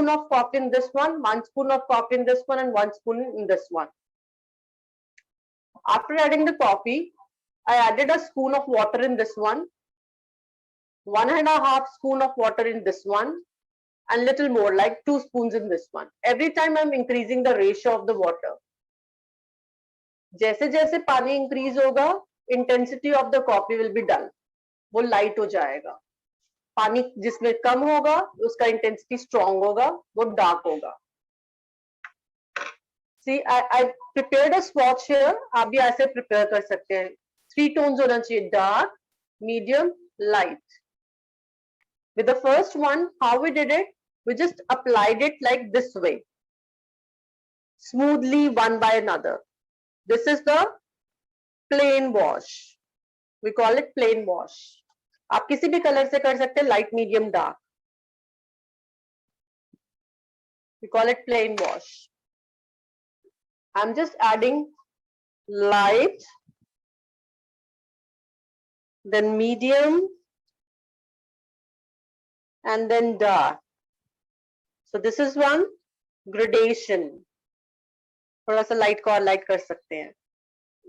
spoon of coffee in this one spoon of coffee in this one, and 1 spoon in this one. After adding the coffee, I added a spoon of water in this one, 1.5 spoon of water in this one, and little more like 2 spoons in this one. Every time I'm increasing the ratio of the water. जैसे जैसे पानी increase होगा, intensity of the coffee will be dull, वो light हो जाएगा. पानी जिसमें कम होगा उसका इंटेंसिटी स्ट्रॉन्ग होगा, वो डार्क होगा. See, I prepared a swatch here. आप भी ऐसे प्रिपेयर कर सकते हैं. 3 tones होना चाहिए, dark, medium, light. With the first one, how we did it? We just applied it like this way, smoothly one by another. This is the plain wash. We call it plain wash. आप किसी भी colour से कर सकते हैं, light, medium, dark. We call it plain wash. I'm just adding light, then medium, and then dark. So this is one gradation. थोड़ा सा light को और light कर सकते हैं.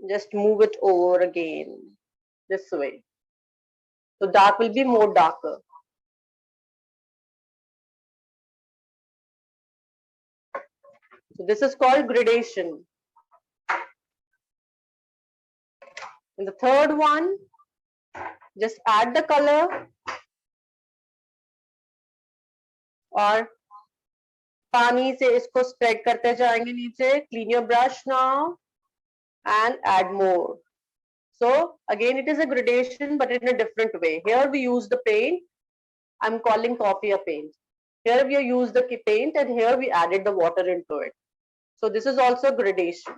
Just move it over again this way. So dark will be more darker. So this is called gradation. In the third one, just add the color और पानी से इसको spread करते जाएंगे नीचे. Clean your brush now and add more. So again, it is a gradation, but in a different way. Here we use the paint. I'm calling coffee a paint. Here we use the paint, and here we added the water into it. So this is also gradation.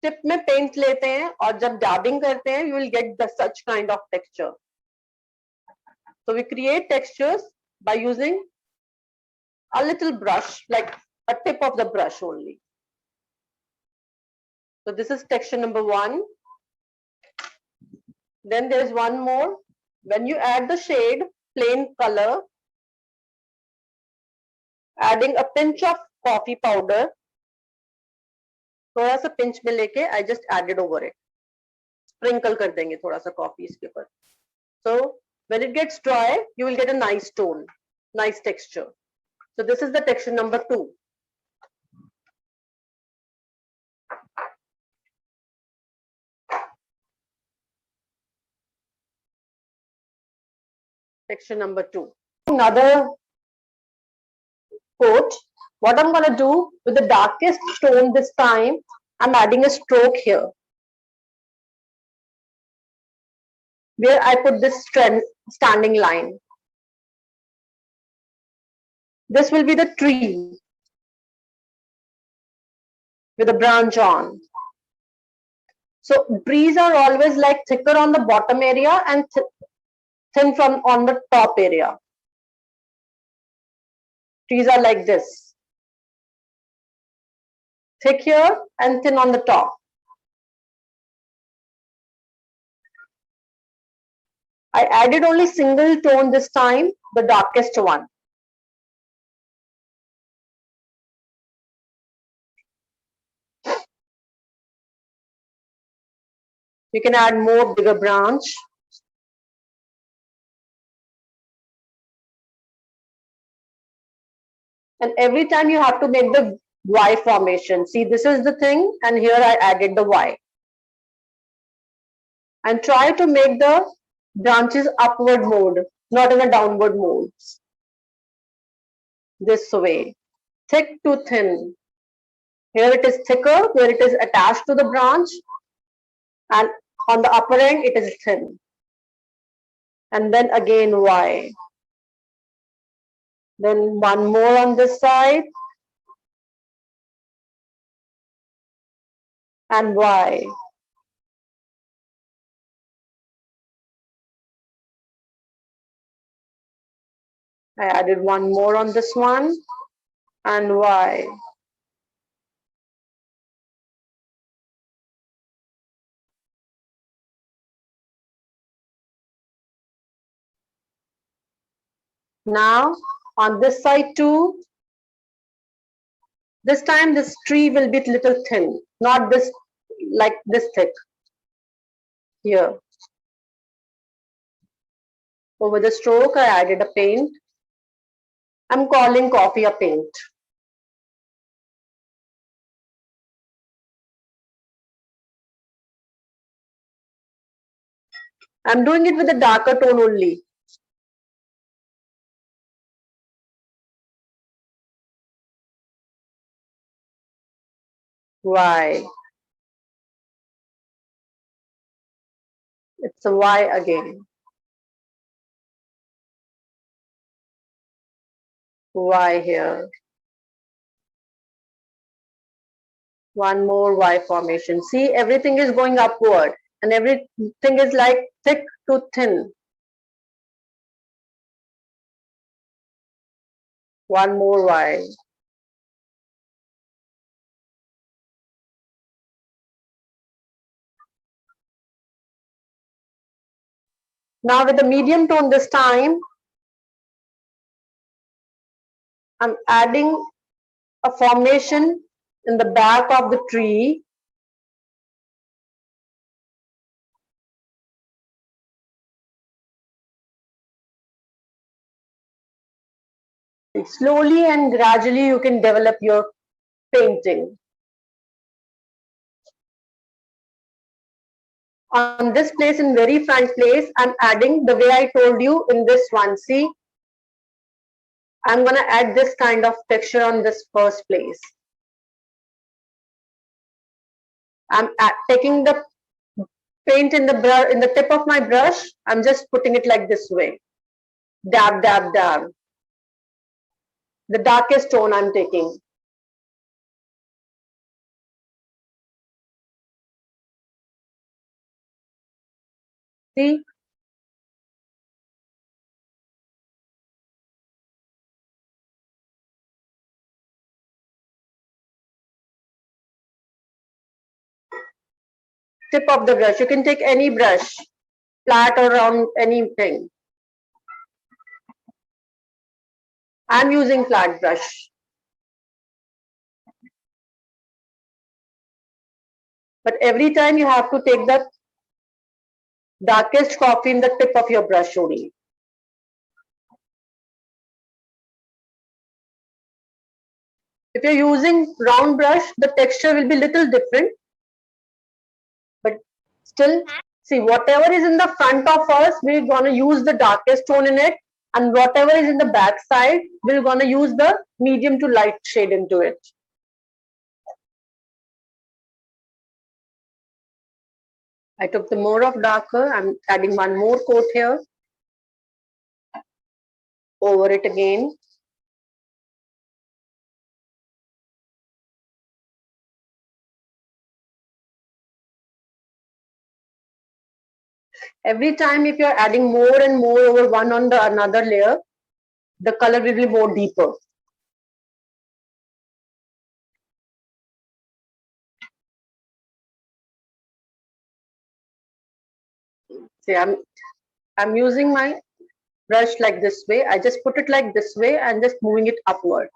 Tip में paint लेते हैं और जब dabbing करते हैं, you will get the such kind of texture. So we create textures by using a little brush, like a tip of the brush only. So this is texture number 1. Then there's one more. When you add the shade, plain color, adding a pinch of coffee powder, थोड़ा सा pinch में लेके I just added over it. Sprinkle कर देंगे थोड़ा सा coffee इसके ऊपर. So when it gets dry, you will get a nice tone, nice texture. So this is the texture number 2. Texture number 2. Another coat. What I'm going to do with the darkest tone this time, I'm adding a stroke here, where I put this standing line. This will be the tree with a branch on. So trees are always like thicker on the bottom area and thin from on the top area. Trees are like this, thick here and thin on the top. I added only single tone this time, the darkest one. You can add more bigger branch. And every time you have to make the Y formation. See, this is the thing, and here I added the Y. And try to make the branches upward mode, not in a downward mode. This way, thick to thin. Here it is thicker, where it is attached to the branch, and on the upper end it is thin. And then again Y. Then one more on this side, and Y. I added one more on this one, and Y. Now on this side too, this time this tree will be little thin, not this like this thick. Here, over the stroke, I added a paint. I'm calling coffee a paint. I'm doing it with a darker tone only. Why? It's a Y again. Y here. One more Y formation. See, everything is going upward and everything is like thick to thin. One more Y. Now with the medium tone this time, I'm adding a formation in the back of the tree. Slowly and gradually you can develop your painting. On this place, in very front place, I'm adding the way I told you in this one. See, I'm gonna add this kind of texture on this first place. I'm taking the paint in the tip of my brush. I'm just putting it like this way. Dab, dab, dab. The darkest tone I'm taking. See? Tip of the brush. You can take any brush, flat or round, anything. I'm using flat brush. But every time you have to take the darkest coffee in the tip of your brush only. If you're using round brush, the texture will be little different. But still, see, whatever is in the front of us, we're gonna use the darkest tone in it, and whatever is in the back side, we're gonna use the medium to light shade into it. I took the more of darker. I'm adding one more coat here. Over it again. Every time if you're adding more and more over one on the another layer, the color will be more deeper. See, I'm using my brush like this way. I just put it like this way and just moving it upward.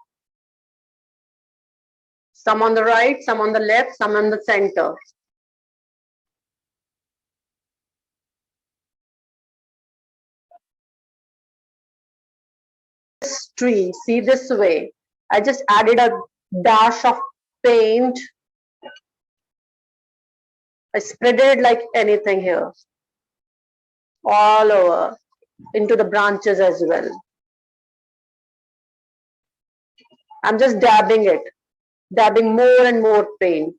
Some on the right, some on the left, some on the center. This tree, see this way. I just added a dash of paint. I spread it like anything here. All over, into the branches as well. I'm just dabbing it, dabbing more and more paint.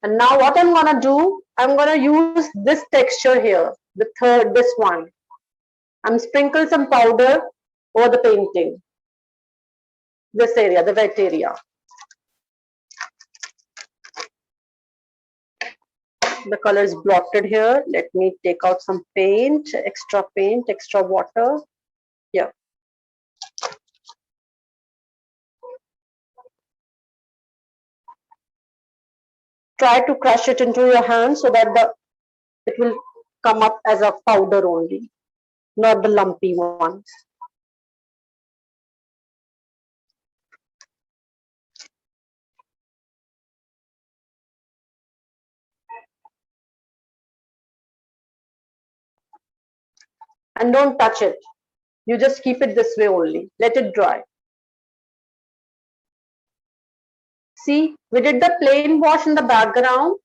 And now what I'm gonna do, I'm gonna use this texture here, this one. I'm sprinkle some powder over the painting. This area, the wet area. The color is blotted here. Let me take out some paint, extra water. Yeah. Try to crush it into your hand so that it will come up as a powder only, not the lumpy ones. And don't touch it. You just keep it this way only. Let it dry. See, we did the plain wash in the background.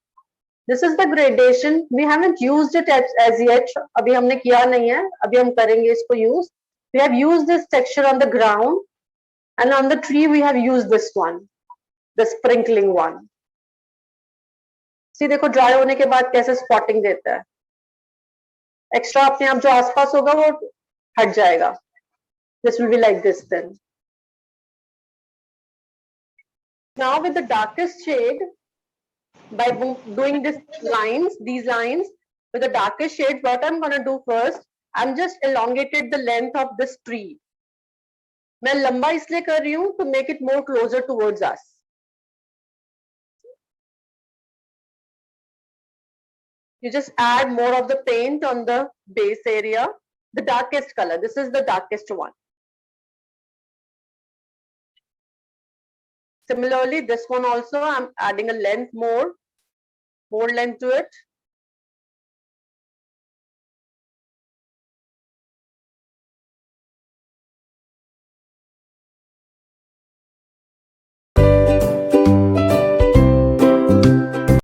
This is the gradation. We haven't used it as yet. अभी हमने किया नहीं है. अभी हम करेंगे इसको use. We have used this texture on the ground, and on the tree we have used this one, the sprinkling one. See, देखो dry होने के बाद कैसे spotting देता है. Extra अपने आप जो आसपास होगा वो हट जाएगा. This will be like this then. Now with the darkest shade, by doing these lines with the darkest shade, what I'm going to do first, I'm just elongated the length of this tree. मैं लंबा इसलिए कर रही हूँ to make it more closer towards us. You just add more of the paint on the base area, the darkest color. This is the darkest one. Similarly, this one also, I'm adding a length more length to it.